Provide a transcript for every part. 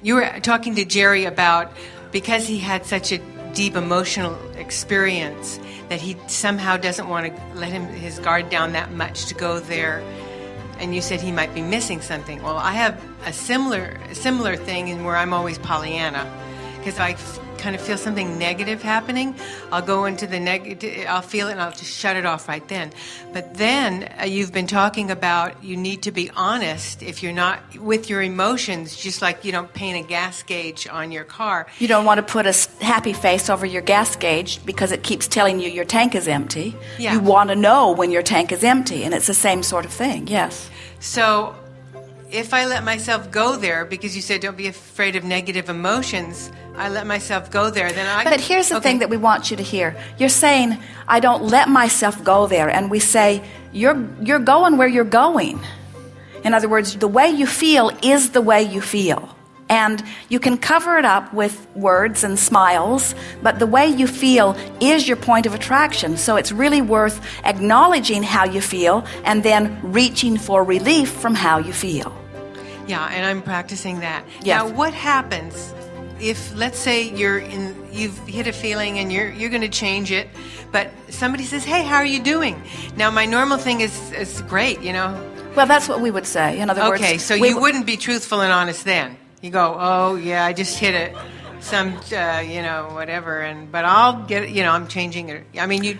You were talking to Jerry about, because he had such a deep emotional experience, that he somehow doesn't want to let his guard down that much to go there. And you said he might be missing something. Well, I have a similar thing in where I'm always Pollyanna, because I kind of feel something negative happening. I'll go into the negative, I'll feel it and I'll just shut it off right then. But then you've been talking about you need to be honest if you're not with your emotions, just like you don't paint a gas gauge on your car. You don't want to put a happy face over your gas gauge because it keeps telling you your tank is empty. Yeah. You want to know when your tank is empty, and it's the same sort of thing, yes. So if I let myself go there, because you said don't be afraid of negative emotions, I let myself go there, then I... But here's the thing that we want you to hear. You're saying, I don't let myself go there. And we say, you're going where you're going. In other words, the way you feel is the way you feel. And you can cover it up with words and smiles, but the way you feel is your point of attraction. So it's really worth acknowledging how you feel and then reaching for relief from how you feel. Yeah, and I'm practicing that. Yes. Now, what happens if, let's say, you've hit a feeling and you're going to change it, but somebody says, "Hey, how are you doing?" Now, my normal thing is great, you know. Well, that's what we would say. In other words, okay, so you wouldn't be truthful and honest then. You go, "Oh, yeah, I just hit it, whatever," but I'll get it, I'm changing it. I mean,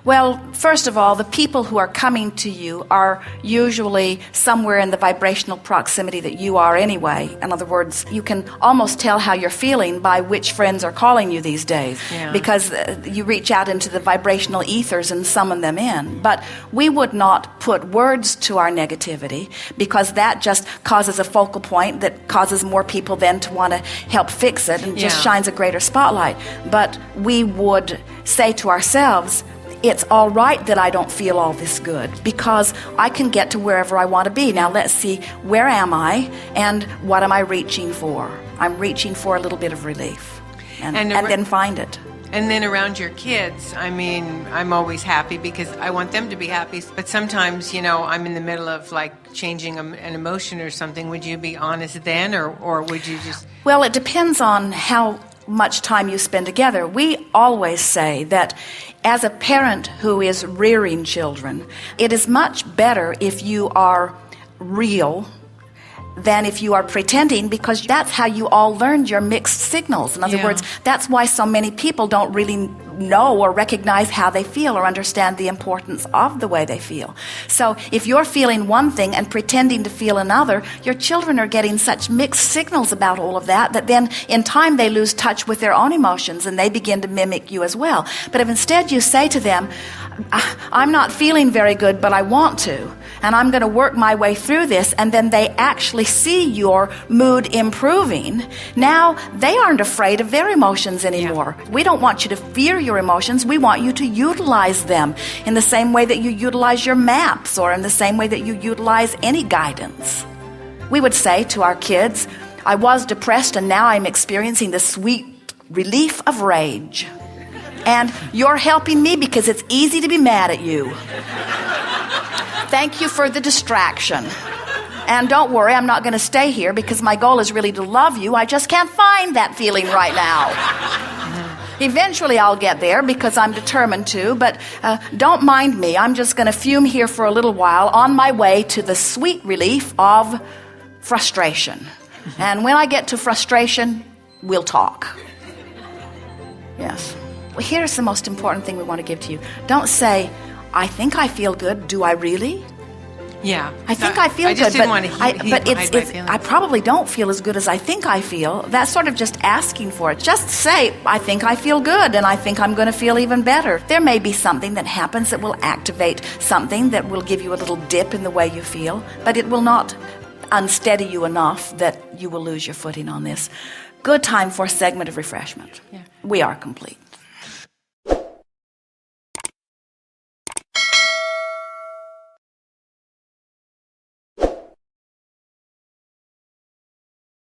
Well, first of all, the people who are coming to you are usually somewhere in the vibrational proximity that you are anyway. In other words, you can almost tell how you're feeling by which friends are calling you these days, because you reach out into the vibrational ethers and summon them in. But we would not put words to our negativity, because that just causes a focal point that causes more people then to want to help fix it and just shines a greater spotlight. But we would say to ourselves, it's all right that I don't feel all this good, because I can get to wherever I want to be. Now let's see, where am I and what am I reaching for? I'm reaching for a little bit of relief and then find it. And then around your kids, I mean, I'm always happy because I want them to be happy. But sometimes, I'm in the middle of like changing an emotion or something. Would you be honest then, or would you just... Well, it depends on how much time you spend together. We always say that as a parent who is rearing children, it is much better if you are real than if you are pretending, because that's how you all learned your mixed signals. In other words, that's why so many people don't really know or recognize how they feel or understand the importance of the way they feel. So if you're feeling one thing and pretending to feel another, your children are getting such mixed signals about all of that then in time they lose touch with their own emotions and they begin to mimic you as well. But if instead you say to them, I'm not feeling very good, but I want to, and I'm going to work my way through this, and then they actually see your mood improving, now they aren't afraid of their emotions anymore. We don't want you to fear your emotions. We want you to utilize them in the same way that you utilize your maps, or in the same way that you utilize any guidance. We would say to our kids, I was depressed and now I'm experiencing the sweet relief of rage. And you're helping me because it's easy to be mad at you. Thank you for the distraction. And don't worry, I'm not going to stay here because my goal is really to love you. I just can't find that feeling right now. Eventually I'll get there because I'm determined to, but don't mind me. I'm just going to fume here for a little while on my way to the sweet relief of frustration. And when I get to frustration, we'll talk. Yes. Well, here's the most important thing we want to give to you. Don't say, I think I feel good. Do I really? Yeah. I think I feel good, but I probably don't feel as good as I think I feel. That's sort of just asking for it. Just say, I think I feel good, and I think I'm going to feel even better. There may be something that happens that will activate something that will give you a little dip in the way you feel, but it will not unsteady you enough that you will lose your footing on this. Good time for a segment of refreshment. Yeah. We are complete.